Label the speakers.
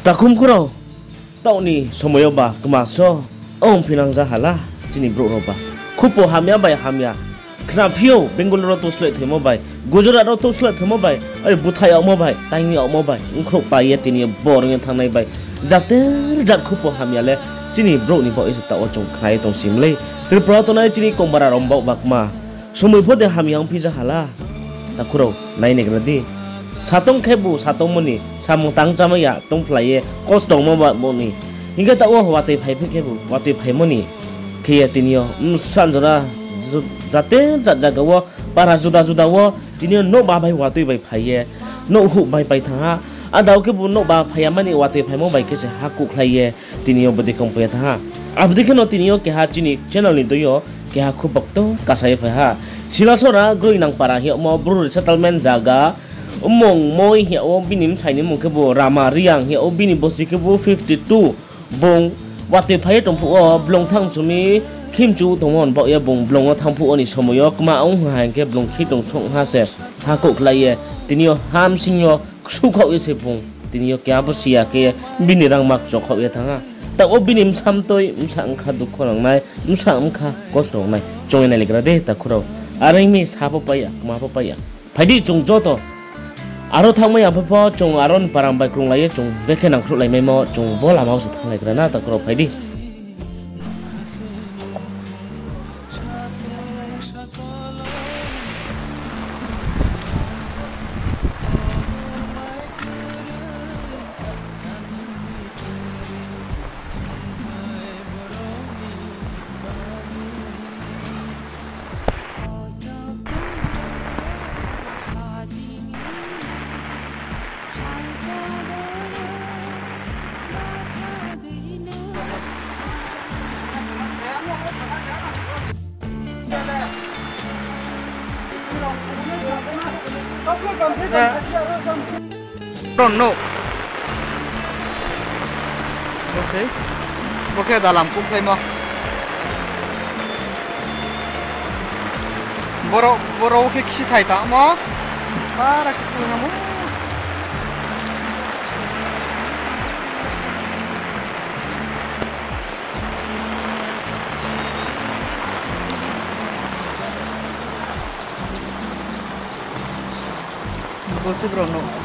Speaker 1: takum kurau tau ni semuanya ba kemaso om pinang zahala cini bro roba kupo hamya bai hamya knapio bengal ro to slet themo bai gujarat ro to slet themo bai ai buthai au mo bai taingi au mo bai unkhro pa ye tini boring thangnai bai jater jat kupo hamya le cini bro ni bo is ta o chong khai tong simle tripura to nai cini kombara rombau bakma সময় পদে হামি আং পিজা হালা তাকুরো নাই নেগ্রাদি সাতং খেবু সাতং মনি সামু তাং জামাইয়া তং ফ্লাইয়ে কস দং মবা মনি হিংগে তা ও ওয়াতে ফাইফে খেবু ওয়াতে ফাইমনি খেয়ে তিনিও সানজরা যাতে জাগাও পারা জুদা জুদাও তিনিও ন বা ভাই ওয়াতে বাই ফাইয়ে ন হু বাই বাই থাঙা আদাও খেবু ন বা ফাইয়া মানি ওয়াতে ফাইমো বাই কেসে হাকু খাইয়ে তিনিও বদি কম্পে থাঙা আবদিখনো তিনিও কেহা চিনি চ্যানেল নি দইও keha khu bakto kasai pha ha silasora groi nang para hi mo bru settlement jaga mong moi hi o binim saini mong ke bo rama riang hi o bini bosi ke bo 52 bong wate phai tong phu o blong thang chumi khimchu tongon bo ya bong blong o thang phu oni somoyo kuma ong hang ke blong khi tong song ha se ha ko klaye tinio ham sinyo su khau ese bong tinio kya bo sia ke bini rang mak chok khau ya thanga ta obinim samtoi msang kha dukho nang nai msang kha kost nang nai chong nai legra de ta khuro arai mi sapo paya ma pa paya phadi chung jo to aro thangmai apa po chung aron param bai krung lai chung beke nang khru lai mai mo chung bola mau sa thang legra na ta khuro phadi
Speaker 2: Don't know. Oke, oke dalam kumplay mo. Boro oke kisi thai ta mo. Para kikuha mo. Bose bro no.